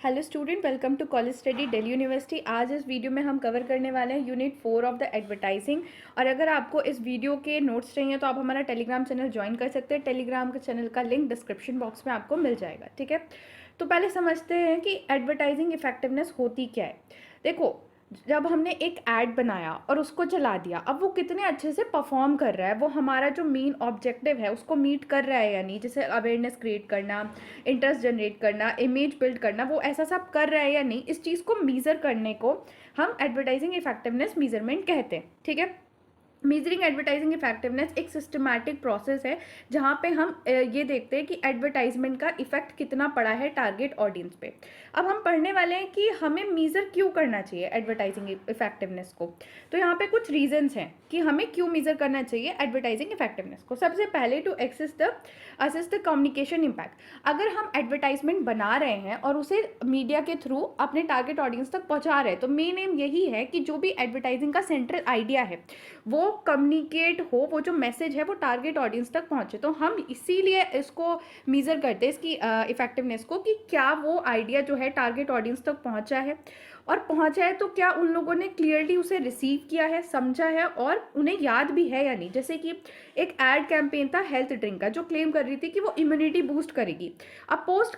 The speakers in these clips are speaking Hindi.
Hello student, welcome to college study Delhi university. आज इस वीडियो में हम कवर करने वाले हैं यूनिट 4 ऑफ द एडवर्टाइजिंग। और अगर आपको इस वीडियो के नोट्स चाहिए तो आप हमारा टेलीग्राम चैनल ज्वाइन कर सकते हैं। टेलीग्राम के चैनल का लिंक डिस्क्रिप्शन बॉक्स में आपको मिल जाएगा। ठीक है, तो पहले समझते हैं कि एडवर्टाइजिंग इफेक्टिवनेस होती क्या है। देखो, जब हमने एक ऐड बनाया और उसको चला दिया, अब वो कितने अच्छे से परफॉर्म कर रहा है, वो हमारा जो मेन ऑब्जेक्टिव है उसको मीट कर रहा है या नहीं, जैसे अवेयरनेस क्रिएट करना, इंटरेस्ट जनरेट करना, इमेज बिल्ड करना, वो ऐसा सब कर रहा है या नहीं, इस चीज़ को मीज़र करने को हम एडवर्टाइजिंग इफेक्टिवनेस मीजरमेंट कहते हैं। ठीक है, मीजरिंग एडवर्टाइजिंग इफेक्टिवनेस एक सिस्टमैटिक प्रोसेस है जहाँ पे हम ये देखते हैं कि एडवर्टाइजमेंट का इफेक्ट कितना पड़ा है टारगेट ऑडियंस पे। अब हम पढ़ने वाले हैं कि हमें मीज़र क्यों करना चाहिए एडवर्टाइजिंग इफेक्टिवनेस को। तो यहाँ पे कुछ रीजंस हैं कि हमें क्यों मीज़र करना चाहिए एडवर्टाइजिंग इफेक्टिवनेस को। सबसे पहले to assess the communication impact. अगर हम एडवर्टाइजमेंट बना रहे हैं और उसे मीडिया के थ्रू अपने टारगेट ऑडियंस तक पहुँचा रहे हैं, तो मेन एम यही है कि जो भी एडवर्टाइजिंग का सेंट्रल आइडिया है वो कम्युनिकेट हो, वो जो मैसेज है वो टारगेट ऑडियंस तक पहुंचे। तो हम इसीलिए इसको मीज़र करते हैं, इसकी इफेक्टिवनेस को, कि क्या वो आइडिया जो है टारगेट ऑडियंस तक पहुंचा है, और पहुंचा है तो क्या उन लोगों ने क्लियरली उसे रिसीव किया है, समझा है और उन्हें याद भी है या नहीं। जैसे कि एक एड कैंपेन था हेल्थ ड्रिंक का, जो क्लेम कर रही थी कि वो इम्यूनिटी बूस्ट करेगी। अब पोस्ट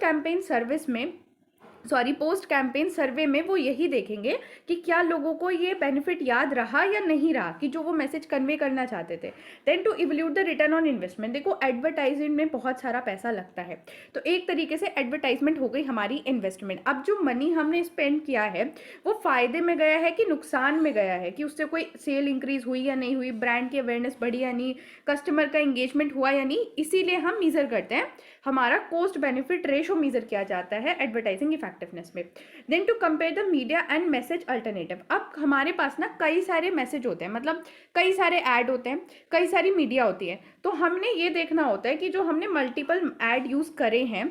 कैंपेन सर्वे में वो यही देखेंगे कि क्या लोगों को ये बेनिफिट याद रहा या नहीं रहा, कि जो वो मैसेज कन्वे करना चाहते थे। Then to evaluate the return on investment. देखो, एडवर्टाइजमेंट में बहुत सारा पैसा लगता है, तो एक तरीके से एडवर्टाइजमेंट हो गई हमारी इन्वेस्टमेंट। अब जो मनी हमने स्पेंड किया है वो फायदे में गया है कि नुकसान में गया है, कि उससे कोई सेल इंक्रीज हुई या नहीं हुई, ब्रांड की अवेयरनेस बढ़ी या नहीं, कस्टमर का एंगेजमेंट हुआ या नहीं। इसीलिए हम मीजर करते हैं, हमारा कॉस्ट बेनिफिट रेशो मीजर किया जाता है एडवर्टाइजिंग इफेक्टिवनेस में। Then to compare the media and message alternative. अब हमारे पास ना कई सारे मैसेज होते हैं, मतलब कई सारे ऐड होते हैं, कई सारी मीडिया होती है। तो हमने ये देखना होता है कि जो हमने मल्टीपल ऐड यूज करे हैं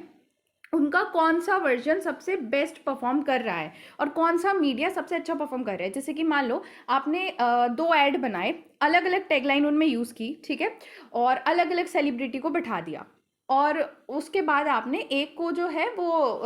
उनका कौन सा वर्जन सबसे बेस्ट परफॉर्म कर रहा है और कौन सा मीडिया सबसे अच्छा परफॉर्म कर रहा है। जैसे कि मान लो आपने दो ऐड बनाए, अलग अलग टैगलाइन उनमें यूज़ की, ठीक है, और अलग अलग सेलिब्रिटी को बैठा दिया, और उसके बाद आपने एक को जो है वो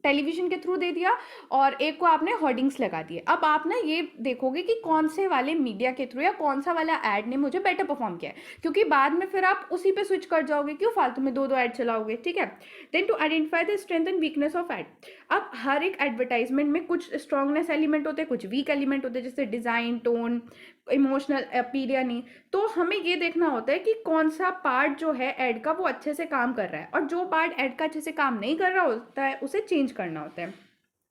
टेलीविजन के थ्रू दे दिया और एक को आपने होर्डिंग्स लगा दिए। अब आप ना ये देखोगे कि कौन से वाले मीडिया के थ्रू या कौन सा वाला ऐड ने मुझे बेटर परफॉर्म किया है, क्योंकि बाद में फिर आप उसी पे स्विच कर जाओगे, क्यों फालतू में दो दो ऐड चलाओगे। ठीक है, then to identify the strength and weakness of ad. अब हर एक एडवर्टाइजमेंट में कुछ स्ट्रांगनेस एलिमेंट होते हैं, कुछ वीक एलिमेंट होते हैं, जैसे डिजाइन, टोन, इमोशनल अपील या नहीं। तो हमें ये देखना होता है कि कौन सा पार्ट जो है ऐड का वो अच्छे से काम कर रहा है, और जो पार्ट ऐड का अच्छे से काम नहीं कर रहा होता है उसे चेंज करना होता है।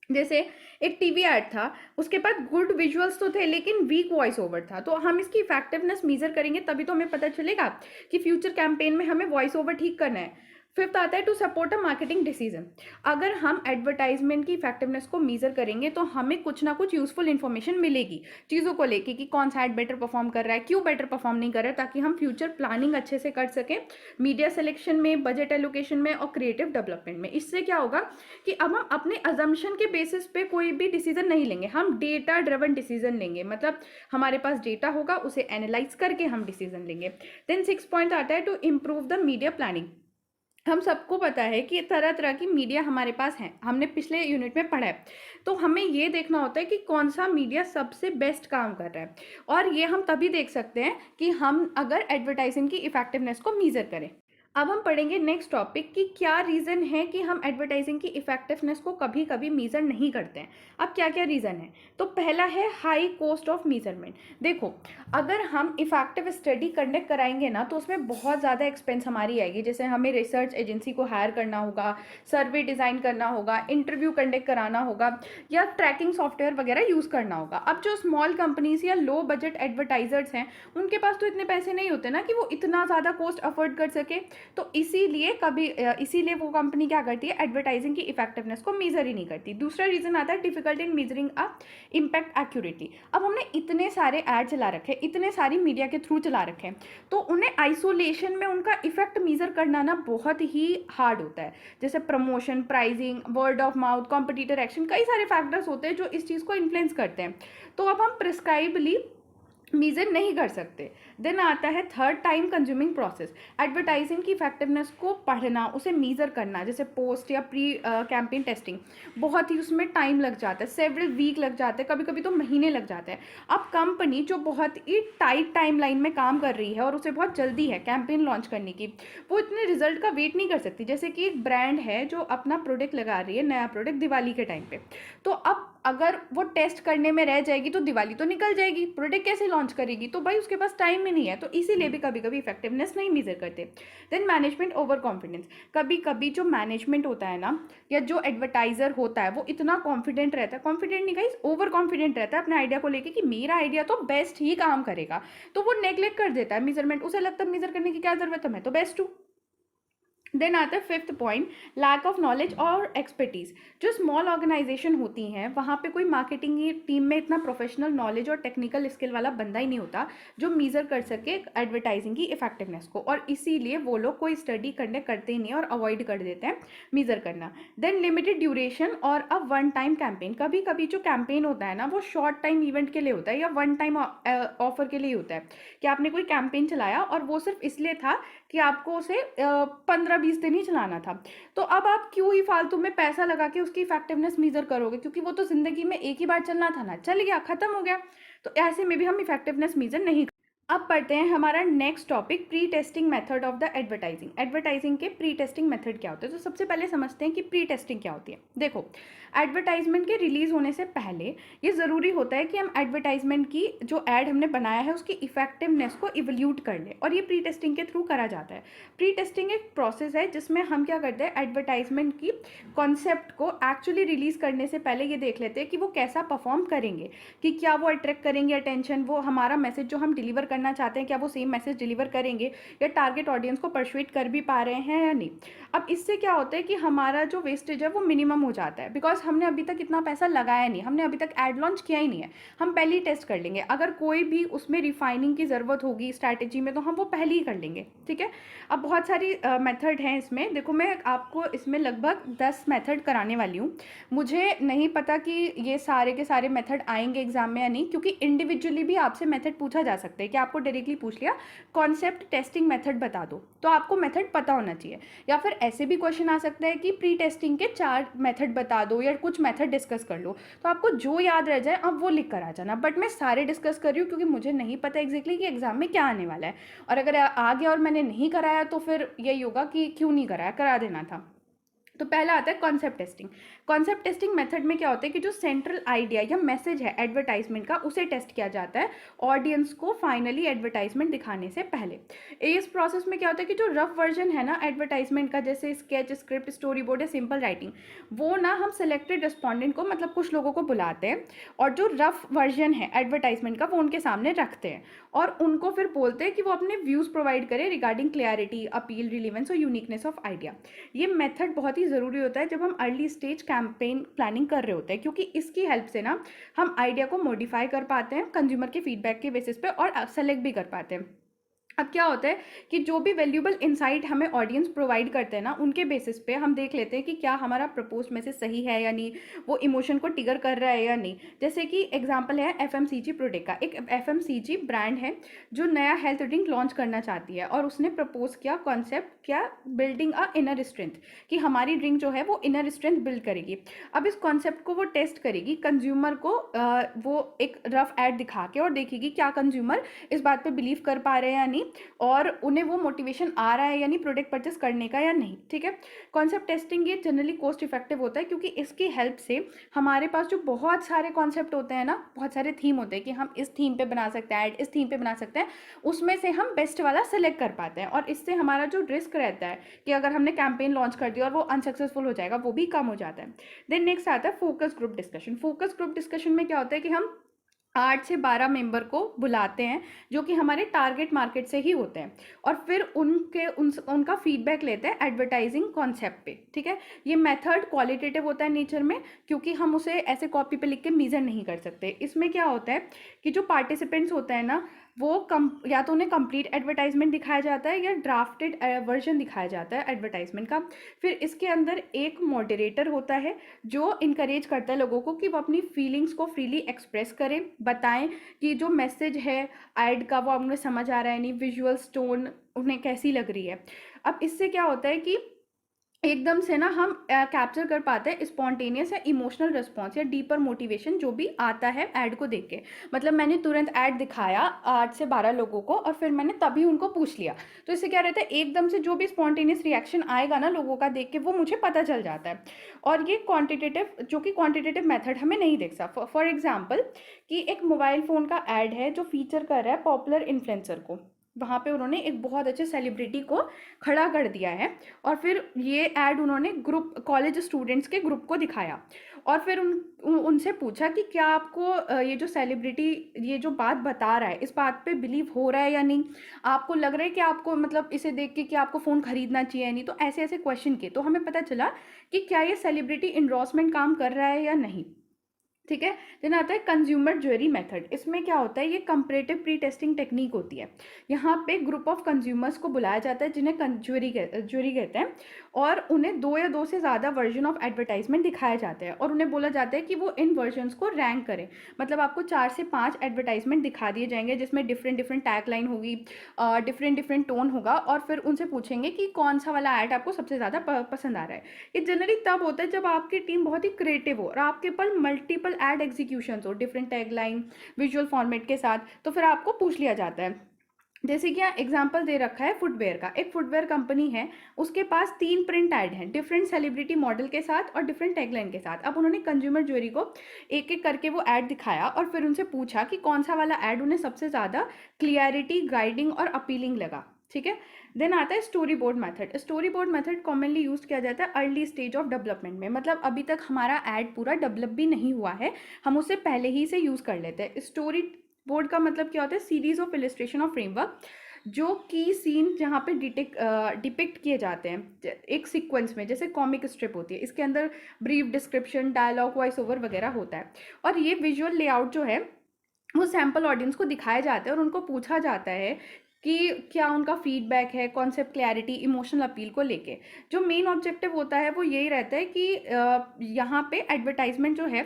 जैसे एक टीवी ऐड था, उसके पास गुड विजुअल्स तो थे लेकिन वीक वॉइस ओवर था, तो हम इसकी इफेक्टिवनेस मीजर करेंगे तभी तो हमें पता चलेगा कि फ्यूचर कैंपेन में हमें वॉइस ओवर ठीक करना है। फिफ्थ आता है to support a marketing decision. अगर हम एडवर्टाइजमेंट की इफेक्टिवनेस को मीजर करेंगे तो हमें कुछ ना कुछ यूजफुल इन्फॉर्मेशन मिलेगी चीज़ों को लेके, कि कौन सा ऐड बेटर परफॉर्म कर रहा है, क्यों बेटर परफॉर्म नहीं कर रहा है, ताकि हम फ्यूचर प्लानिंग अच्छे से कर सकें मीडिया सिलेक्शन में, बजट एलोकेशन में और क्रिएटिव डेवलपमेंट में। इससे क्या होगा कि अब हम अपने अजम्पशन के बेसिस पे कोई भी डिसीजन नहीं लेंगे, हम डेटा ड्रिवन डिसीजन लेंगे, मतलब हमारे पास डेटा होगा, उसे एनालाइज करके हम डिसीजन लेंगे। देन 6 पॉइंट आता है to improve the media planning. हम सबको पता है कि तरह तरह की मीडिया हमारे पास है, हमने पिछले यूनिट में पढ़ा है। तो हमें ये देखना होता है कि कौन सा मीडिया सबसे बेस्ट काम कर रहा है, और ये हम तभी देख सकते हैं कि हम अगर एडवर्टाइजिंग की इफेक्टिवनेस को मीजर करें। अब हम पढ़ेंगे नेक्स्ट टॉपिक कि क्या रीज़न है कि हम एडवर्टाइजिंग की इफेक्टिवनेस को कभी कभी मीज़र नहीं करते हैं। अब क्या क्या रीज़न है, तो पहला है हाई कॉस्ट ऑफ मीजरमेंट। देखो, अगर हम इफेक्टिव स्टडी कंडक्ट कराएंगे ना तो उसमें बहुत ज़्यादा एक्सपेंस हमारी आएगी, जैसे हमें रिसर्च एजेंसी को हायर करना होगा, सर्वे डिज़ाइन करना होगा, इंटरव्यू कंडक्ट कराना होगा, या ट्रैकिंग सॉफ्टवेयर वगैरह यूज़ करना होगा। अब जो स्मॉल कंपनीज या लो बजट एडवर्टाइजर्स हैं उनके पास तो इतने पैसे नहीं होते ना कि वो इतना ज़्यादा कॉस्ट अफोर्ड कर सके, तो इसीलिए वो कंपनी क्या करती है, एडवर्टाइजिंग की इफेक्टिवनेस को मेजर ही नहीं करती। दूसरा रीजन आता है difficult in measuring a impact accurately. अब हमने इतने सारे ऐड चला रखे, इतने सारी मीडिया के थ्रू चला रखे हैं, तो उन्हें आइसोलेशन में उनका इफेक्ट मेजर करना ना बहुत ही हार्ड होता है। जैसे promotion, pricing, word of mouth, competitor action, कई सारे फैक्टर्स होते हैं जो इस चीज़ को इन्फ्लुएंस करते हैं। तो अब हम प्रिस्क्राइबली मीजर नहीं कर सकते। देन आता है third, time consuming process. Advertising की इफेक्टिवनेस को पढ़ना, उसे मीजर करना, जैसे पोस्ट या प्री कैंपेन टेस्टिंग, बहुत ही उसमें टाइम लग जाता है, सेवरल वीक लग जाते हैं, कभी कभी तो महीने लग जाते हैं। अब कंपनी जो बहुत ही टाइट टाइम लाइन में काम कर रही है और उसे बहुत जल्दी है कैंपेन लॉन्च करने की, वो इतने रिजल्ट का वेट नहीं कर सकती। जैसे कि एक ब्रांड है जो अपना प्रोडक्ट लगा रही है, नया प्रोडक्ट दिवाली के टाइम पे, तो अब अगर वो टेस्ट करने में रह जाएगी तो दिवाली तो निकल जाएगी, प्रोडक्ट कैसे लॉन्च करेगी, तो भाई उसके पास टाइम ही नहीं है, तो इसीलिए भी कभी कभी इफेक्टिवनेस नहीं मेजर करते। Then management over confidence. कभी कभी जो मैनेजमेंट होता है ना, या जो एडवर्टाइजर होता है, वो इतना कॉन्फिडेंट रहता है, कॉन्फिडेंट नहीं गाइस, ओवर कॉन्फिडेंट रहता है अपने आइडिया को लेके कि मेरा आइडिया तो बेस्ट ही काम करेगा, तो वो नेग्लेक्ट कर देता है मेजरमेंट। उसे लगता है मेजर करने की क्या जरूरत है, मैं तो बेस्ट हूँ। देन आता है fifth point, lack of knowledge और एक्सपर्टीज। जो स्मॉल ऑर्गेनाइजेशन होती हैं वहाँ पे कोई मार्केटिंग की टीम में इतना प्रोफेशनल नॉलेज और टेक्निकल स्किल वाला बंदा ही नहीं होता जो मीज़र कर सके एडवर्टाइजिंग की इफेक्टिवनेस को, और इसीलिए वो लोग कोई स्टडी कंडक्ट करते ही नहीं और अवॉइड कर देते हैं मीज़र करना। देन लिमिटेड ड्यूरेशन और अ वन टाइम कैंपेन। कभी कभी जो कैंपेन होता है ना, वो शॉर्ट टाइम इवेंट के लिए होता है या वन टाइम ऑफर के लिए होता है, कि आपने कोई कैंपेन चलाया और वो सिर्फ इसलिए था कि आपको उसे 15-20 दिन ही चलाना था, तो अब आप क्यों ही फालतू में पैसा लगा के उसकी इफेक्टिवनेस मीजर करोगे, क्योंकि वो तो जिंदगी में एक ही बार चलना था ना, चल गया, खत्म हो गया। तो ऐसे में भी हम इफेक्टिवनेस मीजर नहीं। अब पढ़ते हैं हमारा next topic, pre testing method of the advertising. Advertising के प्री टेस्टिंग मेथड क्या होते हैं, तो सबसे पहले समझते हैं कि प्री टेस्टिंग क्या होती है। देखो, एडवर्टाइजमेंट के रिलीज होने से पहले ये ज़रूरी होता है कि हम एडवर्टाइजमेंट की जो ऐड हमने बनाया है उसकी इफेक्टिवनेस को इवल्यूट कर लें, और ये प्री टेस्टिंग के थ्रू करा जाता है। प्री टेस्टिंग एक प्रोसेस है जिसमें हम क्या करते हैं, एडवर्टाइजमेंट की कॉन्सेप्ट को एक्चुअली रिलीज करने से पहले ये देख लेते हैं कि वो कैसा परफॉर्म करेंगे, कि क्या वो अट्रैक्ट करेंगे अटेंशन, वो हमारा मैसेज जो हम डिलीवर करना चाहते हैं क्या वो सेम मैसेज डिलीवर करेंगे, या टारगेट ऑडियंस को परsuade कर भी पा रहे हैं या नहीं। अब इससे क्या होता है कि हमारा जो वेस्टेज है वो मिनिमम हो जाता है, बिकॉज हमने अभी तक इतना पैसा लगाया नहीं, हमने अभी तक एड लॉन्च किया ही नहीं है, हम पहले ही टेस्ट कर लेंगे। अगर कोई भी उसमें रिफाइनिंग की ज़रूरत होगी स्ट्रैटेजी में तो हम वो पहले ही कर लेंगे, ठीक है। अब बहुत सारी मेथड हैं इसमें, देखो मैं आपको इसमें लगभग 10 मेथड कराने वाली हूँ। मुझे नहीं पता कि ये सारे के सारे मेथड आएंगे एग्जाम में या नहीं, क्योंकि इंडिविजुअली भी आपसे मेथड पूछा जा सकता है, कि आपको डायरेक्टली पूछ लिया कॉन्सेप्ट टेस्टिंग मेथड बता दो, तो आपको मेथड पता होना चाहिए। या फिर ऐसे भी क्वेश्चन आ सकता है कि प्री टेस्टिंग के 4 मेथड बता दो या कुछ मेथड डिस्कस कर लो, तो आपको जो याद रह जाए अब वो लिख कर आ जाना। बट मैं सारे डिस्कस कर रही हूँ क्योंकि मुझे नहीं पता एग्जैक्टली कि एग्जाम में क्या आने वाला है, और अगर आ गया और मैंने नहीं कराया तो फिर यही होगा कि क्यों नहीं कराया, करा देना था। तो पहला आता है concept testing. Concept testing method में क्या होता है कि जो सेंट्रल आइडिया या मैसेज है एडवर्टाइजमेंट का, उसे टेस्ट किया जाता है ऑडियंस को फाइनली एडवर्टाइजमेंट दिखाने से पहले। इस प्रोसेस में क्या होता है कि जो रफ वर्जन है ना एडवर्टाइजमेंट का, जैसे स्केच, स्क्रिप्ट, स्टोरी बोर्ड या सिंपल राइटिंग, वो ना हम सिलेक्टेड रिस्पॉन्डेंट को, मतलब कुछ लोगों को बुलाते हैं और जो रफ वर्जन है एडवर्टाइजमेंट का वो उनके सामने रखते हैं, और उनको फिर बोलते हैं कि वो अपने व्यूज़ प्रोवाइड करें रिगार्डिंग क्लैरिटी, अपील, रिलीवेंस और यूनिकनेस ऑफ आइडिया। ये मेथड बहुत ही ज़रूरी होता है जब हम अर्ली स्टेज कैंपेन प्लानिंग कर रहे होते हैं, क्योंकि इसकी हेल्प से ना हम आइडिया को मॉडिफाई कर पाते हैं कंज्यूमर के फीडबैक के बेसिस पे, और सेलेक्ट भी कर पाते हैं। अब क्या होता है कि जो भी वैल्यूएबल इंसाइट हमें ऑडियंस प्रोवाइड करते हैं ना, उनके बेसिस पे हम देख लेते हैं कि क्या हमारा प्रपोज मैसेज सही है या नहीं, वो इमोशन को ट्रिगर कर रहा है या नहीं। जैसे कि एग्जांपल है एफएमसीजी प्रोडक्ट का। एक एफएमसीजी ब्रांड है जो नया हेल्थ ड्रिंक लॉन्च करना चाहती है, और उसने प्रपोज किया कॉन्सेप्ट क्या, बिल्डिंग अ इनर स्ट्रेंथ, कि हमारी ड्रिंक जो है वो इनर स्ट्रेंथ बिल्ड करेगी। अब इस कॉन्सेप्ट को वो टेस्ट करेगी कंज्यूमर को, वो एक रफ एड दिखा के, और देखेगी क्या कंज्यूमर इस बात पे बिलीव कर पा रहे हैं या नहीं, और उन्हें वो मोटिवेशन आ रहा है यानी प्रोडक्ट परचेस करने का या नहीं, ठीक है। कॉन्सेप्ट टेस्टिंग ये जनरली कॉस्ट इफेक्टिव होता है, क्योंकि इसकी हेल्प से हमारे पास जो बहुत सारे कॉन्सेप्ट होते हैं ना, बहुत सारे थीम होते हैं कि हम इस थीम पे बना सकते हैं, इस थीम पे बना सकते हैं, उसमें से हम बेस्ट वाला सेलेक्ट कर पाते हैं, और इससे हमारा जो रिस्क रहता है कि अगर हमने कैंपेन लॉन्च कर दिया और वो अनसक्सेसफुल हो जाएगा, वो भी कम हो जाता है। देन नेक्स्ट आता है focus group discussion. Focus group discussion में क्या होता है कि हम 8 से 12 मेंबर को बुलाते हैं जो कि हमारे टारगेट मार्केट से ही होते हैं, और फिर उनका फीडबैक लेते हैं एडवर्टाइजिंग कॉन्सेप्ट पे, ठीक है। ये मेथड क्वालिटेटिव होता है नेचर में, क्योंकि हम उसे ऐसे कॉपी पे लिख के मीजर नहीं कर सकते। इसमें क्या होता है कि जो पार्टिसिपेंट्स होते हैं ना, वो या तो उन्हें कंप्लीट एडवर्टाइजमेंट दिखाया जाता है या ड्राफ्टेड वर्जन दिखाया जाता है एडवर्टाइजमेंट का। फिर इसके अंदर एक मॉडरेटर होता है जो इनकरेज करता है लोगों को कि वो अपनी फीलिंग्स को फ्रीली एक्सप्रेस करें, बताएं कि जो मैसेज है ऐड का वो उन्हें समझ आ रहा है नहीं, विजुअल्स टोन उन्हें कैसी लग रही है। अब इससे क्या होता है कि एकदम से ना हम कैप्चर कर पाते हैं स्पॉन्टेनियस या इमोशनल रिस्पॉन्स या डीपर मोटिवेशन जो भी आता है ऐड को देख के। मतलब मैंने तुरंत ऐड दिखाया 8 से 12 लोगों को और फिर मैंने तभी उनको पूछ लिया, तो इससे क्या रहता है एकदम से जो भी स्पॉन्टेनियस रिएक्शन आएगा ना लोगों का देख के वो मुझे पता चल जाता है। और ये क्वान्टिटेटिव, जो कि क्वान्टिटेटिव मेथड हमें नहीं देख सकता। फॉर एग्जाम्पल कि एक मोबाइल फ़ोन का ऐड है जो फीचर कर रहा है पॉपुलर इन्फ्लुएंसर को, वहाँ पे उन्होंने एक बहुत अच्छे सेलिब्रिटी को खड़ा कर दिया है और फिर ये ऐड उन्होंने ग्रुप कॉलेज स्टूडेंट्स के ग्रुप को दिखाया और फिर उनसे पूछा कि क्या आपको ये जो सेलिब्रिटी ये जो बात बता रहा है इस बात पे बिलीव हो रहा है या नहीं, आपको लग रहा है कि आपको मतलब इसे देख के कि आपको फ़ोन खरीदना चाहिए या नहीं। तो ऐसे ऐसे क्वेश्चन किए तो हमें पता चला कि क्या ये सेलिब्रिटी इंडोर्समेंट काम कर रहा है या नहीं। ठीक है। देन आता है कंज्यूमर ज्वेरी मेथड। इसमें क्या होता है, ये कंपैरेटिव प्री टेस्टिंग टेक्निक होती है। यहाँ पे ग्रुप ऑफ कंज्यूमर्स को बुलाया जाता है जिन्हें ज्वेरी कहते हैं और उन्हें 2 या 2 से ज़्यादा वर्जन ऑफ एडवर्टाइजमेंट दिखाए जाते हैं और उन्हें बोला जाता है कि वो इन वर्जन्स को रैंक करें। मतलब आपको 4 से 5 एडवर्टाइजमेंट दिखा दिए जाएंगे जिसमें डिफरेंट डिफरेंट टैग लाइन होगी, डिफरेंट डिफरेंट टोन होगा और फिर उनसे पूछेंगे कि कौन सा वाला ऐड आपको सबसे ज़्यादा पसंद आ रहा है। ये जनरली तब होता है जब आपकी टीम बहुत ही क्रिएटिव हो और आपके पास मल्टीपल ऐड एग्जीक्यूशंस हो डिफरेंट टैगलाइन विजुअल फॉर्मेट के साथ, तो फिर आपको पूछ लिया जाता है। जैसे कि एग्जाम्पल दे रखा है फुटवेयर का, एक फुटवेयर कंपनी है, उसके पास 3 प्रिंट ऐड हैं डिफरेंट सेलिब्रिटी मॉडल के साथ और डिफरेंट टैगलाइन के साथ। अब उन्होंने कंज्यूमर ज्वेलरी को एक एक करके वो ऐड दिखाया और फिर उनसे पूछा कि कौन सा वाला ऐड उन्हें सबसे ज़्यादा क्लियरिटी, गाइडिंग और अपीलिंग लगा। ठीक है। देन आता है story board method. Story board method commonly use किया जाता है अर्ली स्टेज ऑफ डेवलपमेंट में, मतलब अभी तक हमारा ऐड पूरा डेवलप भी नहीं हुआ है, हम उसे पहले ही से यूज़ कर लेते हैं। स्टोरी बोर्ड का मतलब क्या होता है, series of illustration of framework, जो की सीन जहाँ पे डिपिक्ट किए जाते हैं एक सीक्वेंस में, जैसे कॉमिक स्ट्रिप होती है, इसके अंदर brief description, dialogue, voice over वगैरह होता है। और ये विजुअल लेआउट जो है वो सैम्पल ऑडियंस को दिखाया जाता है और उनको पूछा जाता है कि क्या उनका फीडबैक है कॉन्सेप्ट क्लैरिटी, इमोशनल अपील को लेके। जो मेन ऑब्जेक्टिव होता है वो यही रहता है कि यहाँ पे एडवर्टाइजमेंट जो है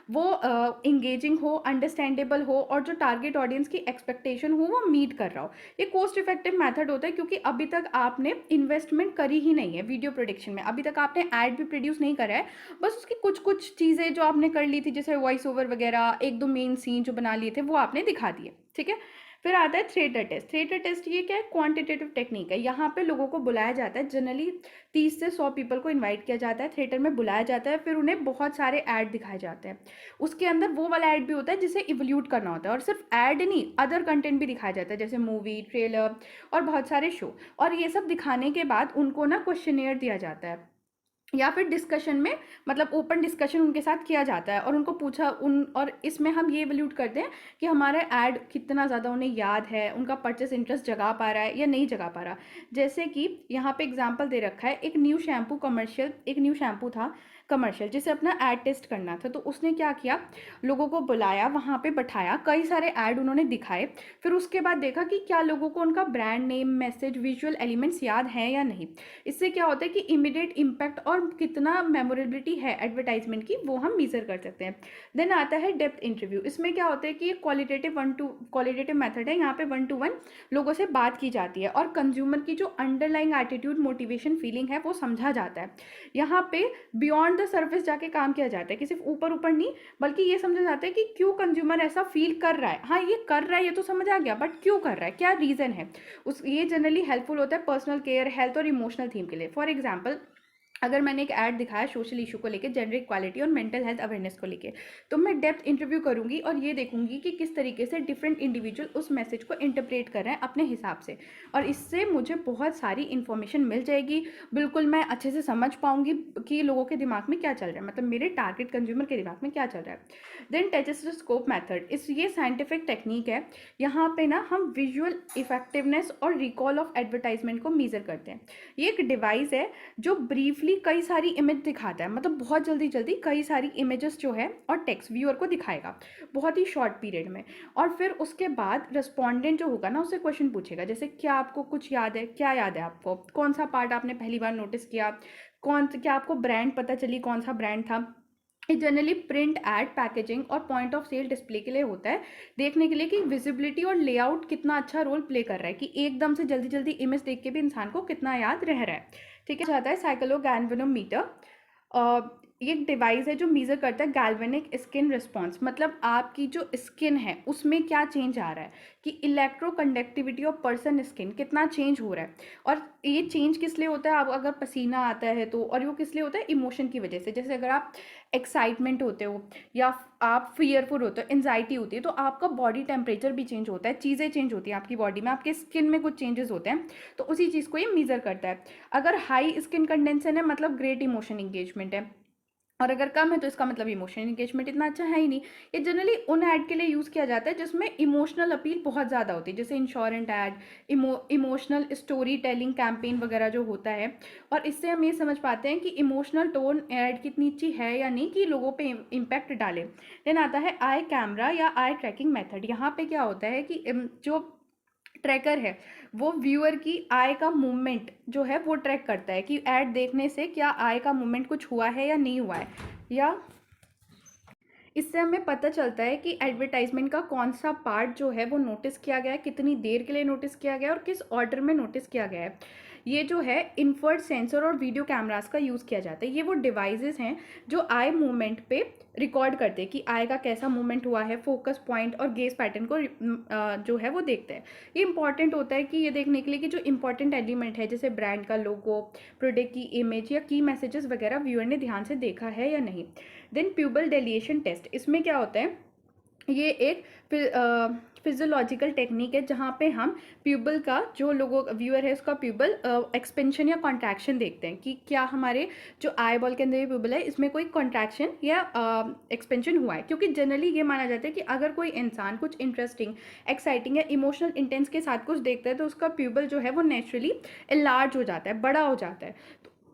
वो इंगेजिंग हो, अंडरस्टैंडेबल हो और जो टारगेट ऑडियंस की एक्सपेक्टेशन हो वो मीट कर रहा हो। ये कॉस्ट इफेक्टिव मेथड होता है क्योंकि अभी तक आपने इन्वेस्टमेंट करी ही नहीं है वीडियो प्रोडक्शन में, अभी तक आपने ऐड भी प्रोड्यूस नहीं करा है, बस उसकी कुछ कुछ चीज़ें जो आपने कर ली थी जैसे वॉइस ओवर वगैरह, 1-2 मेन सीन जो बना लिए थे वो आपने दिखा दिए। ठीक है। फिर आता है थिएटर टेस्ट। थिएटर टेस्ट ये क्या है, क्वांटिटेटिव टेक्निक है। यहाँ पे लोगों को बुलाया जाता है, जनरली 30 से 100 पीपल को इनवाइट किया जाता है, थिएटर में बुलाया जाता है, फिर उन्हें बहुत सारे ऐड दिखाए जाते हैं। उसके अंदर वो वाला ऐड भी होता है जिसे इवोल्यूट करना होता है और सिर्फ ऐड नहीं अदर कंटेंट भी दिखाया जाता है जैसे मूवी, ट्रेलर और बहुत सारे शो। और ये सब दिखाने के बाद उनको ना क्वेश्चनेयर दिया जाता है या फिर डिस्कशन में, मतलब ओपन डिस्कशन उनके साथ किया जाता है और उनको पूछा और इसमें हम ये वैल्यूट करते हैं कि हमारा ऐड कितना ज़्यादा उन्हें याद है, उनका परचेस इंटरेस्ट जगा पा रहा है या नहीं जगा पा रहा। जैसे कि यहाँ पे एग्जांपल दे रखा है, एक न्यू शैम्पू कमर्शियल, एक न्यू शैम्पू था कमर्शियल जिसे अपना ऐड टेस्ट करना था, तो उसने क्या किया, लोगों को बुलाया, वहाँ पे बैठाया, कई सारे ऐड उन्होंने दिखाए, फिर उसके बाद देखा कि क्या लोगों को उनका brand name, message, visual elements याद हैं या नहीं। इससे क्या होता है कि इमीडिएट इम्पैक्ट और कितना मेमोरेबिलिटी है एडवर्टाइजमेंट की वो हम मेजर कर सकते हैं। देन आता है डेप्थ इंटरव्यू। इसमें क्या होता है कि क्वालिटेटिव मेथड है, यहाँ पे 1 to 1 लोगों से बात की जाती है और कंज्यूमर की जो अंडरलाइंग एटीट्यूड, मोटिवेशन, फीलिंग है वो समझा जाता है। यहाँ पे बियॉन्ड द सर्फेस जाके काम किया जाता है कि सिर्फ ऊपर ऊपर नहीं, बल्कि ये समझा जाता है कि क्यों कंज्यूमर ऐसा फील कर रहा है। हाँ ये कर रहा है ये तो समझ आ गया, बट क्यों कर रहा है, क्या रीज़न है ये जनरली हेल्पफुल होता है पर्सनल केयर, हेल्थ और इमोशनल थीम के लिए। फॉर एग्जाम्पल अगर मैंने एक ऐड दिखाया सोशल इशू को लेके, जेंडर इक्वालिटी और मेंटल हेल्थ अवेयरनेस को लेके, तो मैं डेप्थ इंटरव्यू करूंगी और ये देखूंगी कि किस तरीके से डिफरेंट इंडिविजुअल उस मैसेज को इंटरप्रेट कर रहे हैं अपने हिसाब से, और इससे मुझे बहुत सारी इन्फॉर्मेशन मिल जाएगी। बिल्कुल मैं अच्छे से समझ पाऊंगी कि लोगों के दिमाग में क्या चल रहा है, मतलब मेरे टारगेट कंज्यूमर के दिमाग में क्या चल रहा है। देन टेस्टोस्कोप मैथड, ये साइंटिफिक टेक्निक है। यहाँ पे ना हम विजुअल इफेक्टिवनेस और रिकॉल ऑफ एडवर्टाइजमेंट को मेजर करते हैं। ये एक डिवाइस है जो ब्रीफली जल्दी कई सारी इमेज दिखाता है, मतलब बहुत जल्दी जल्दी कई सारी इमेजेस जो है और टेक्स्ट व्यूअर को दिखाएगा बहुत ही शॉर्ट पीरियड में। और फिर उसके बाद रिस्पॉन्डेंट जो होगा ना उससे क्वेश्चन पूछेगा, जैसे क्या आपको कुछ याद है, क्या याद है आपको, कौन सा पार्ट आपने पहली बार नोटिस किया, क्या आपको ब्रांड पता चली, कौन सा ब्रांड था। ये जनरली प्रिंट एड पैकेजिंग और पॉइंट ऑफ सेल डिस्प्ले के लिए होता है, देखने के लिए कि विजिबिलिटी और लेआउट कितना अच्छा रोल प्ले कर रहा है, कि एकदम से जल्दी जल्दी इमेज देख के भी इंसान को कितना याद रह रहा है। ठीक है, जाता है साइक्लो गैल्वेनोमीटर। ये एक डिवाइस है जो मेजर करता है गैल्वेनिक स्किन रिस्पॉन्स, मतलब आपकी जो स्किन है उसमें क्या चेंज आ रहा है, कि इलेक्ट्रोकंडक्टिविटी ऑफ पर्सन स्किन कितना चेंज हो रहा है। और ये चेंज किस लिए होता है, आप अगर पसीना आता है तो, और वो किस लिए होता है, इमोशन की वजह से। जैसे अगर आप एक्साइटमेंट होते हो या आप फियरफुल होते हो, एंजाइटी होती है, तो आपका बॉडी टेम्परेचर भी चेंज होता है, चीज़ें चेंज होती हैं आपकी बॉडी में, आपके स्किन में कुछ चेंजेस होते हैं, तो उसी चीज़ को ये मेजर करता है। अगर हाई स्किन कंडेंसन है मतलब ग्रेट इमोशन इंगेजमेंट है, और अगर कम है तो इसका मतलब इमोशनल इंगेजमेंट इतना अच्छा है ही नहीं। ये जनरली उन ऐड के लिए यूज़ किया जाता है जिसमें इमोशनल अपील बहुत ज़्यादा होती है, जैसे insurance ad, emotional story telling campaign वगैरह जो होता है। और इससे हम ये समझ पाते हैं कि इमोशनल टोन ऐड कितनी अच्छी है या नहीं, कि लोगों पे इम्पैक्ट डाले। देन आता है आई कैमरा या आई ट्रैकिंग मेथड। यहाँ पे क्या होता है कि जो ट्रैकर है वो व्यूअर की आई का मूवमेंट जो है वो ट्रैक करता है, कि ऐड देखने से क्या आई का मूवमेंट कुछ हुआ है या नहीं हुआ है, या इससे हमें पता चलता है कि एडवर्टाइजमेंट का कौन सा पार्ट जो है वो नोटिस किया गया है, कितनी देर के लिए नोटिस किया गया है और किस ऑर्डर में नोटिस किया गया है। ये जो है इन्फर्ट सेंसर और वीडियो कैमरास का यूज़ किया जाता है। ये वो डिवाइसेस हैं जो आई मूवमेंट पे रिकॉर्ड करते हैं कि आई का कैसा मूवमेंट हुआ है, फोकस पॉइंट और गेज पैटर्न को जो है वो देखते हैं। ये इंपॉर्टेंट होता है कि ये देखने के लिए कि जो इंपॉर्टेंट एलिमेंट है जैसे ब्रांड का लोगो, प्रोडक्ट की इमेज या की मैसेजेस वगैरह व्यूअर ने ध्यान से देखा है या नहीं। देन प्यूबल डेलिएशन टेस्ट, इसमें क्या होता है, ये एक फिजियोलॉजिकल टेक्निक है जहाँ पे हम प्यूबल का, जो लोगों व्यूअर है उसका प्यूबल एक्सपेंशन या कॉन्ट्रैक्शन देखते हैं, कि क्या हमारे जो आई बॉल के अंदर ये प्यूबल है इसमें कोई कॉन्ट्रैक्शन या एक्सपेंशन हुआ है। क्योंकि जनरली ये माना जाता है कि अगर कोई इंसान कुछ इंटरेस्टिंग, एक्साइटिंग या इमोशनल इंटेंस के साथ कुछ देखता है तो उसका प्यूबल जो है वो नेचुरली लार्ज हो जाता है, बड़ा हो जाता है।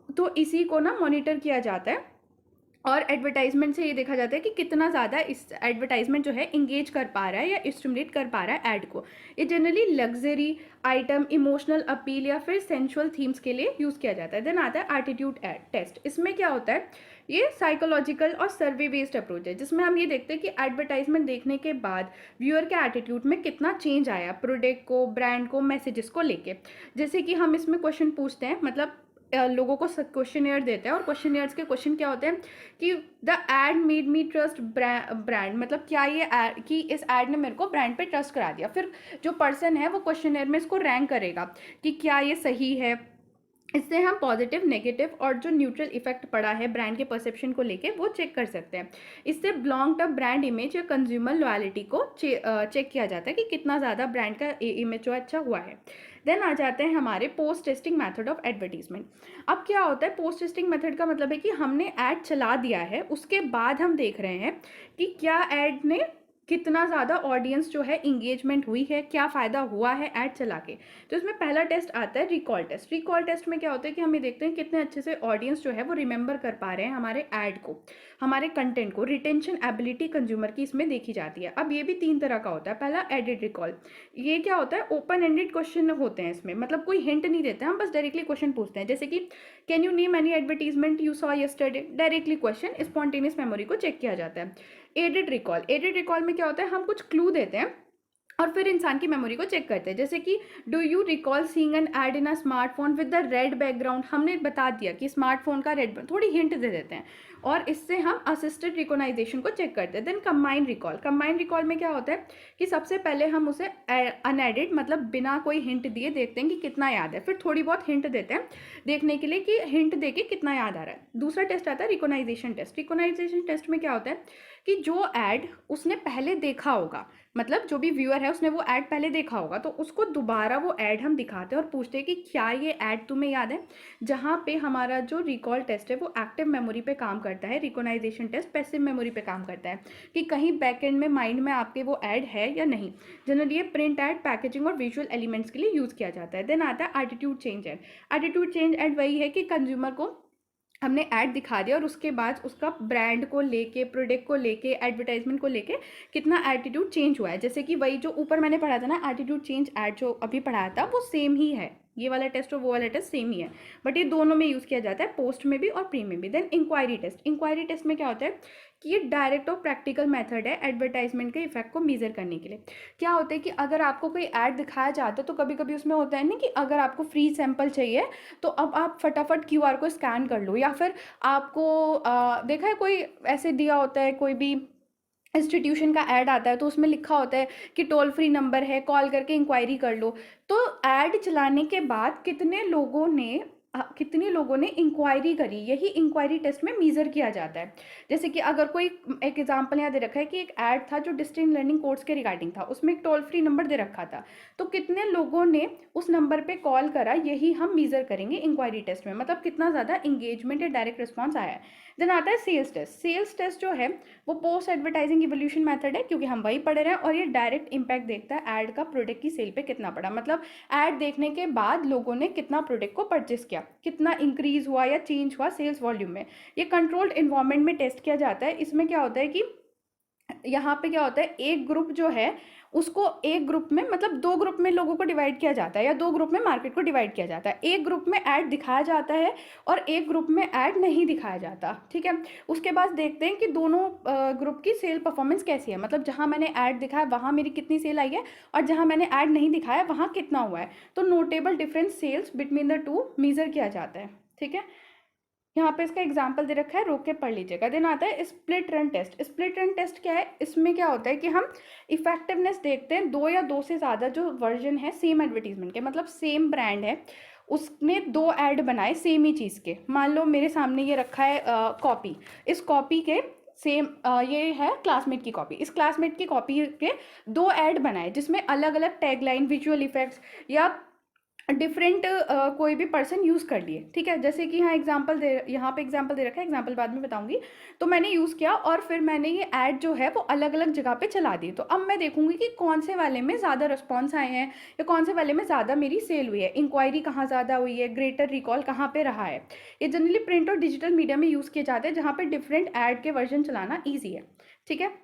तो इसी को ना मॉनिटर किया जाता है। और एडवर्टाइजमेंट से ये देखा जाता है कि कितना ज़्यादा इस एडवर्टाइजमेंट जो है इंगेज कर पा रहा है या स्टिमुलेट कर पा रहा है ऐड को। ये generally luxury item, emotional appeal या फिर सेंशुअल थीम्स के लिए यूज़ किया जाता है। देन आता है एटीट्यूड टेस्ट। इसमें क्या होता है, ये साइकोलॉजिकल और सर्वे बेस्ड अप्रोच है जिसमें हम ये देखते हैं कि एडवर्टाइजमेंट देखने के बाद व्यूअर के एटीट्यूड में कितना चेंज आया प्रोडक्ट को, ब्रांड को, मैसेजेस को लेके। जैसे कि हम इसमें क्वेश्चन पूछते हैं, मतलब लोगों को क्वेश्चन देते हैं, और क्वेश्चन के क्वेश्चन क्या होते हैं कि the ad made me trust brand, मतलब क्या ये कि इस एड ने मेरे को ब्रांड पे ट्रस्ट करा दिया। फिर जो पर्सन है वो क्वेश्चन में इसको रैंक करेगा कि क्या ये सही है। इससे हम पॉजिटिव, नेगेटिव और जो न्यूट्रल इफेक्ट पड़ा है ब्रांड के परसेप्शन को लेके वो चेक कर सकते हैं। इससे लॉन्ग टर्म ब्रांड इमेज या कंज्यूमर लॉयल्टी को चेक किया जाता है कि कितना ज़्यादा ब्रांड का इमेज जो अच्छा हुआ है। देन आ जाते हैं हमारे post testing method of advertisement. अब क्या होता है, पोस्ट टेस्टिंग मेथड का मतलब है कि हमने ऐड चला दिया है, उसके बाद हम देख रहे हैं कि क्या ऐड ने कितना ज़्यादा ऑडियंस जो है इंगेजमेंट हुई है, क्या फ़ायदा हुआ है ऐड चला के। तो इसमें पहला टेस्ट आता है रिकॉल टेस्ट। रिकॉल टेस्ट में क्या होता है कि हम ये देखते हैं कितने अच्छे से ऑडियंस जो है वो रिमेंबर कर पा रहे हैं हमारे ऐड को, हमारे कंटेंट को। रिटेंशन एबिलिटी कंज्यूमर की इसमें देखी जाती है। अब ये भी 3 तरह का होता है। पहला एडेड रिकॉल, ये क्या होता है, ओपन एंडेड क्वेश्चन होते हैं इसमें, मतलब कोई हिंट नहीं देते, हम बस डायरेक्टली क्वेश्चन पूछते हैं। जैसे कि can you name any advertisement you saw yesterday, directly question, spontaneous memory को चेक किया जाता है। एडेड रिकॉल, एडेड रिकॉल में क्या होता है, हम कुछ क्लू देते हैं और फिर इंसान की मेमोरी को चेक करते हैं। जैसे कि do you recall seeing an ad in a smartphone with the red background, हमने बता दिया कि स्मार्टफोन का रेड, थोड़ी हिंट दे देते हैं और इससे हम असिस्टेड रिकॉग्नाइजेशन को चेक करते हैं। Then combined recall, combined recall में क्या होता है कि सबसे पहले हम उसे अनएडेड, मतलब बिना कोई हिंट दिए देखते हैं कि कितना याद है, फिर थोड़ी बहुत हिंट देते हैं देखने के लिए कि हिंट दे के कितना याद आ रहा है। दूसरा टेस्ट आता है रिकॉग्नाइजेशन टेस्ट। रिकॉग्नाइजेशन टेस्ट में क्या होता है कि जो ऐड उसने पहले देखा होगा, मतलब जो भी व्यूअर है उसने वो ऐड पहले देखा होगा, तो उसको दोबारा वो ऐड हम दिखाते हैं और पूछते हैं कि क्या ये ऐड तुम्हें याद है। जहाँ पे हमारा जो रिकॉल टेस्ट है वो एक्टिव मेमोरी पे काम करता है, रिकॉग्नाइजेशन टेस्ट पैसिव मेमोरी पे काम करता है कि कहीं बैक एंड में माइंड में आपके वो ऐड है या नहीं। जनरली ये प्रिंट ऐड, पैकेजिंग और विजुअल एलिमेंट्स के लिए यूज़ किया जाता है। देन आता है attitude change add. Attitude change add वही है कि कंज्यूमर को हमने ऐड दिखा दिया और उसके बाद उसका ब्रांड को लेके, प्रोडक्ट को लेके, एडवर्टाइजमेंट को लेके कितना एटीट्यूड चेंज हुआ है। जैसे कि वही जो ऊपर मैंने पढ़ा था ना, एटीट्यूड चेंज ऐड जो अभी पढ़ाया था, वो सेम ही है। ये वाला टेस्ट और वो वाला टेस्ट सेम ही है, बट ये दोनों में यूज़ किया जाता है, पोस्ट में भी और प्री में भी। Then inquiry test, inquiry test में क्या होता है कि ये डायरेक्ट और प्रैक्टिकल मेथड है एडवर्टाइजमेंट के इफेक्ट को मेजर करने के लिए। क्या होता है कि अगर आपको कोई ऐड दिखाया जाता है तो कभी कभी उसमें होता है ना कि अगर आपको फ्री सैंपल चाहिए तो अब आप फटाफट क्यूआर को स्कैन कर लो, या फिर आपको देखा है कोई ऐसे दिया होता है, कोई भी इंस्टीट्यूशन का ऐड आता है तो उसमें लिखा होता है कि टोल फ्री नंबर है, कॉल करके इंक्वायरी कर लो। तो ऐड चलाने के बाद कितने लोगों ने इंक्वायरी करी, यही इंक्वायरी टेस्ट में मेजर किया जाता है। जैसे कि अगर कोई, एक एग्जांपल यहाँ दे रखा है कि एक ऐड था जो डिस्टेंस लर्निंग कोर्स के रिगार्डिंग था, उसमें एक टोल फ्री नंबर दे रखा था, तो कितने लोगों ने उस नंबर पे कॉल करा, यही हम मेजर करेंगे इंक्वायरी टेस्ट में, मतलब कितना ज़्यादा इंगेजमेंट या डायरेक्ट रिस्पॉन्स आया है। देन आता है सेल्स टेस्ट। सेल्स टेस्ट जो है वो पोस्ट एडवर्टाइजिंग इवोल्यूशन मेथड है, क्योंकि हम वही पढ़ रहे हैं, और ये डायरेक्ट इंपैक्ट देखता है ऐड का प्रोडक्ट की सेल पे कितना पड़ा, मतलब ऐड देखने के बाद लोगों ने कितना प्रोडक्ट को परचेस किया, कितना इंक्रीज हुआ या चेंज हुआ सेल्स वॉल्यूम में। ये कंट्रोल्ड इन्वायरमेंट में टेस्ट किया जाता है। इसमें क्या होता है कि यहाँ पे क्या होता है, एक ग्रुप जो है उसको एक ग्रुप में, मतलब दो ग्रुप में लोगों को डिवाइड किया जाता है, या दो ग्रुप में मार्केट को डिवाइड किया जाता है। एक ग्रुप में ऐड दिखाया जाता है और एक ग्रुप में ऐड नहीं दिखाया जाता, ठीक है। उसके बाद देखते हैं कि दोनों ग्रुप की सेल परफॉर्मेंस कैसी है, मतलब जहाँ मैंने ऐड दिखाया वहाँ मेरी कितनी सेल आई है और जहाँ मैंने ऐड नहीं दिखाया वहाँ कितना हुआ है। तो notable difference sales between the two measure किया जाता है, ठीक है। यहाँ पे इसका एग्जाम्पल दे रखा है, रोक के पढ़ लीजिएगा। देन आता है split run test. Split run test क्या है, इसमें क्या होता है कि हम इफेक्टिवनेस देखते हैं, दो या दो से ज़्यादा जो वर्जन है सेम एडवर्टीजमेंट के, मतलब सेम ब्रांड है, उसने दो ऐड बनाए सेम ही चीज़ के। मान लो मेरे सामने ये रखा है कॉपी, इस कॉपी के सेम ये है क्लासमेट की कॉपी, इस क्लासमेट की कॉपी के दो ऐड बनाए जिसमें अलग अलग टैगलाइन, विजुअल इफेक्ट्स या डिफरेंट कोई भी पर्सन यूज़ कर लिए, ठीक है। जैसे कि यहाँ पे एग्जांपल दे रखा है, एग्जांपल बाद में बताऊंगी। तो मैंने यूज़ किया और फिर मैंने ये ऐड जो है वो अलग अलग जगह पे चला दी। तो अब मैं देखूंगी कि कौन से वाले में ज़्यादा रिस्पॉन्स आए हैं या कौन से वाले में ज़्यादा मेरी सेल हुई है, इंक्वायरी कहाँ ज़्यादा हुई है, ग्रेटर रिकॉल कहाँ पे रहा है। ये जनरली प्रिंट और डिजिटल मीडिया में यूज़ किए जाते हैं जहाँ पे डिफरेंट ऐड के वर्जन चलाना ईजी है, ठीक है।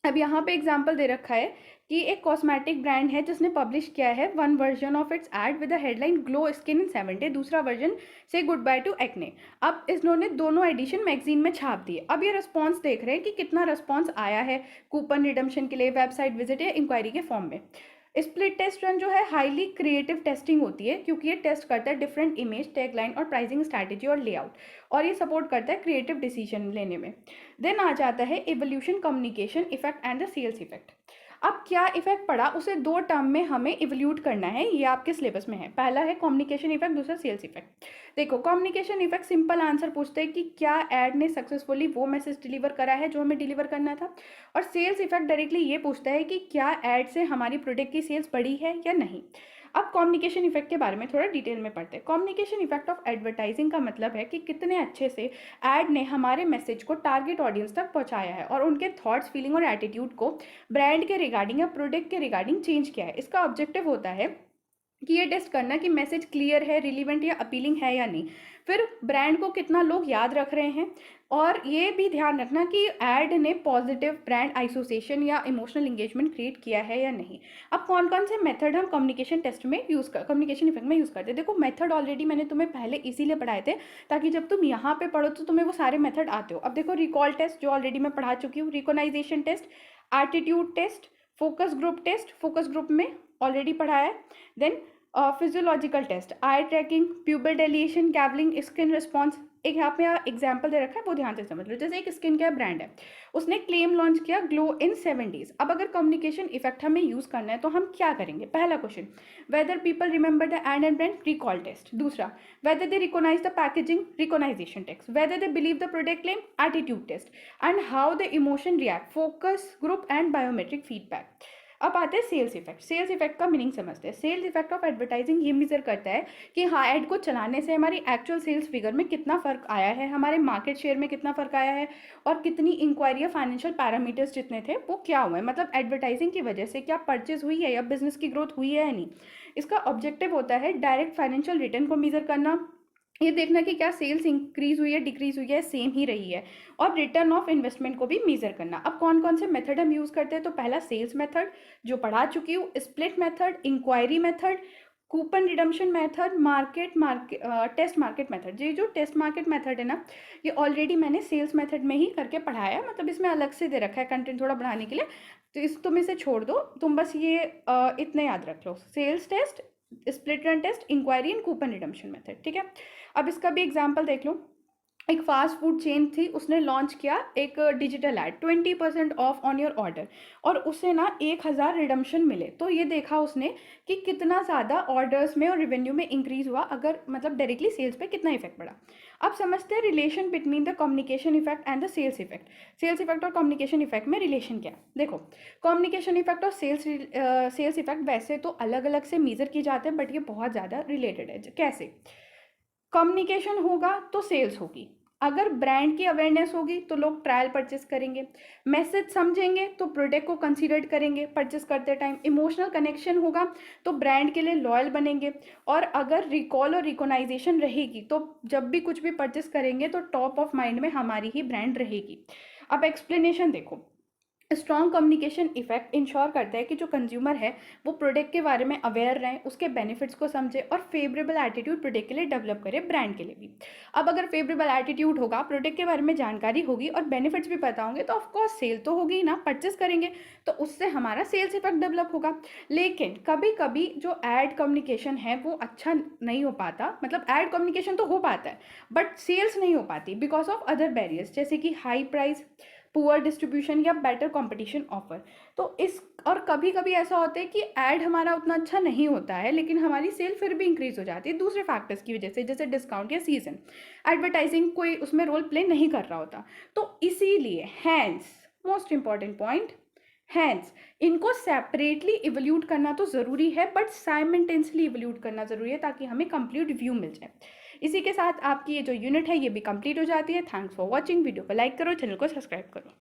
अब यहाँ पे एग्जाम्पल दे रखा है कि एक कॉस्मेटिक ब्रांड है जिसने पब्लिश किया है one version of its ad with the headline glow skin in 7 day, दूसरा वर्जन से गुड बाय टू एक्ने। अब इन्होंने दोनों एडिशन मैगजीन में छाप दिए। अब ये रिस्पॉन्स देख रहे हैं कि कितना रिस्पॉन्स आया है कूपन रिडम्पशन के लिए, वेबसाइट विजिट या इंक्वायरी के फॉर्म में। स्प्लिट टेस्ट रन जो है हाईली क्रिएटिव टेस्टिंग होती है, क्योंकि ये टेस्ट करता है डिफरेंट इमेज, टैगलाइन और प्राइसिंग स्ट्रैटेजी और लेआउट, और ये सपोर्ट करता है क्रिएटिव डिसीजन लेने में। देन आ जाता है evolution, communication effect and the sales effect. अब क्या इफेक्ट पड़ा उसे दो टर्म में हमें इवोल्यूट करना है, ये आपके सिलेबस में है। पहला है कम्युनिकेशन इफेक्ट, दूसरा सेल्स इफेक्ट। देखो कम्युनिकेशन इफेक्ट सिंपल आंसर पूछते हैं कि क्या ऐड ने सक्सेसफुली वो मैसेज डिलीवर करा है जो हमें डिलीवर करना था। और सेल्स इफेक्ट डायरेक्टली ये पूछता है कि क्या ऐड से हमारी प्रोडक्ट की सेल्स बढ़ी है या नहीं। अब कम्युनिकेशन इफेक्ट के बारे में थोड़ा डिटेल में पढ़ते हैं। कम्युनिकेशन इफेक्ट ऑफ एडवर्टाइजिंग का मतलब है कि कितने अच्छे से ऐड ने हमारे मैसेज को टारगेट ऑडियंस तक पहुंचाया है और उनके थॉट्स, फीलिंग और एटीट्यूड को ब्रांड के रिगार्डिंग या प्रोडक्ट के रिगार्डिंग चेंज किया है। इसका ऑब्जेक्टिव होता है कि ये टेस्ट करना कि मैसेज क्लियर है, रिलीवेंट या अपीलिंग है या नहीं, फिर ब्रांड को कितना लोग याद रख रहे हैं, और ये भी ध्यान रखना कि ऐड ने पॉजिटिव ब्रांड एसोसिएशन या इमोशनल एंगेजमेंट क्रिएट किया है या नहीं। अब कौन कौन से मेथड हम कम्युनिकेशन टेस्ट में कम्युनिकेशन इफेक्ट में यूज़ करते हैं। देखो मेथड ऑलरेडी मैंने तुम्हें पहले इसीलिए पढ़ाए थे ताकि जब तुम यहाँ पे पढ़ो तो तुम्हें वो सारे मेथड आते हो। अब देखो रिकॉल टेस्ट जो ऑलरेडी मैं पढ़ा चुकी हूँ, recognization test, attitude test, focus group test, focus group में ऑलरेडी पढ़ा है। Then physiological test, eye tracking, pupil dilation, कैवलिंग, स्किन रिस्पॉन्स। एक यहाँ पे एग्जाम्पल दे रखा है वो ध्यान से समझ लो। जैसे एक स्किन केयर ब्रांड है, उसने क्लेम लॉन्च किया ग्लो इन 7 डेज। अब अगर कम्युनिकेशन इफेक्ट हमें यूज करना है तो हम क्या करेंगे। पहला question, whether people remember the ad and brand, recall test. दूसरा, whether they recognise the packaging, recognisation test. Whether they believe the product claim, attitude test. And how the emotion react, focus group and biometric feedback. अब आते हैं सेल्स इफेक्ट। सेल्स इफेक्ट का मीनिंग समझते हैं। सेल्स इफेक्ट ऑफ एडवर्टाइजिंग ये मेजर करता है कि हाँ ऐड को चलाने से हमारी एक्चुअल सेल्स फिगर में कितना फ़र्क आया है, हमारे मार्केट शेयर में कितना फ़र्क आया है, और कितनी इंक्वायरी या फाइनेंशियल पैरामीटर्स जितने थे वो क्या हुए, मतलब एडवर्टाइजिंग की वजह से क्या परचेज हुई है या बिजनेस की ग्रोथ हुई है या नहीं। इसका ऑब्जेक्टिव होता है डायरेक्ट फाइनेंशियल रिटर्न को मेजर करना, ये देखना कि क्या सेल्स इंक्रीज हुई है, डिक्रीज हुई है, सेम ही रही है। और रिटर्न ऑफ इन्वेस्टमेंट को भी मेजर करना। अब कौन कौन से मेथड हम यूज़ करते हैं, तो पहला सेल्स मेथड जो पढ़ा चुकी हूँ, split method, inquiry method, coupon redemption method, test market method. ये जो टेस्ट मार्केट मेथड है ना, ये ऑलरेडी मैंने सेल्स मेथड में ही करके पढ़ाया है, मतलब इसमें अलग से दे रखा है कंटेंट थोड़ा बढ़ाने के लिए, तो तुम इसे छोड़ दो, तुम बस ये इतने याद रख लो, sales test, split run test, inquiry and coupon redemption method, ठीक है। अब इसका भी एग्जाम्पल देख लो। एक फास्ट फूड चेन थी, उसने लॉन्च किया एक digital ad 20% off on your order, और उसे ना 1000 रिडम्पशन मिले। तो ये देखा उसने कि कितना ज़्यादा ऑर्डर्स में और रेवेन्यू में इंक्रीज हुआ, अगर मतलब डायरेक्टली सेल्स पे कितना इफेक्ट पड़ा। अब समझते हैं relation between the communication effect and the sales effect. Sales effect और कम्युनिकेशन इफेक्ट में रिलेशन क्या है, देखो। कम्युनिकेशन इफेक्ट और सेल्स इफेक्ट वैसे तो अलग अलग से मेजर किए जाते हैं, बट ये बहुत ज़्यादा रिलेटेड है। कैसे? कम्युनिकेशन होगा तो सेल्स होगी, अगर ब्रांड की अवेयरनेस होगी तो लोग ट्रायल परचेस करेंगे, मैसेज समझेंगे तो प्रोडक्ट को कंसीडर करेंगे परचेस करते टाइम, इमोशनल कनेक्शन होगा तो ब्रांड के लिए लॉयल बनेंगे, और अगर रिकॉल और रिकॉग्नाइजेशन रहेगी तो जब भी कुछ भी परचेस करेंगे तो टॉप ऑफ माइंड में हमारी ही ब्रांड रहेगी। अब एक्सप्लेनेशन देखो। स्ट्रॉन्ग कम्युनिकेशन इफेक्ट इंश्योर करता है कि जो कंज्यूमर है वो प्रोडक्ट के बारे में अवेयर रहे, उसके बेनिफिट्स को समझे और फेवरेबल एटीट्यूड प्रोडक्ट के लिए डेवलप करे, ब्रांड के लिए भी। अब अगर फेवरेबल एटीट्यूड होगा, प्रोडक्ट के बारे में जानकारी होगी और बेनिफिट्स भी पता होंगे, तो ऑफकोर्स सेल तो होगी ही ना, परचेस करेंगे, तो उससे हमारा सेल्स इफेक्ट डेवलप होगा। लेकिन कभी कभी जो एड कम्युनिकेशन है वो अच्छा नहीं हो पाता, मतलब एड कम्युनिकेशन तो हो पाता है बट सेल्स नहीं हो पाती बिकॉज ऑफ अदर बैरियर्स, जैसे कि हाई प्राइस, पुअर डिस्ट्रीब्यूशन या बेटर कंपटीशन ऑफर। तो इस और कभी कभी ऐसा होता है कि ऐड हमारा उतना अच्छा नहीं होता है लेकिन हमारी सेल फिर भी इंक्रीज हो जाती है दूसरे फैक्टर्स की वजह से, जैसे डिस्काउंट या सीजन, एडवर्टाइजिंग कोई उसमें रोल प्ले नहीं कर रहा होता। तो इसीलिए hence, most important point, hence इनको सेपरेटली इवल्यूट करना तो ज़रूरी है बट साइमल्टेनियसली इवल्यूट करना ज़रूरी है, ताकि हमें कंप्लीट व्यू मिल जाए। इसी के साथ आपकी ये जो यूनिट है ये भी कंप्लीट हो जाती है। थैंक्स फॉर वॉचिंग, वीडियो को लाइक करो, चैनल को सब्सक्राइब करो।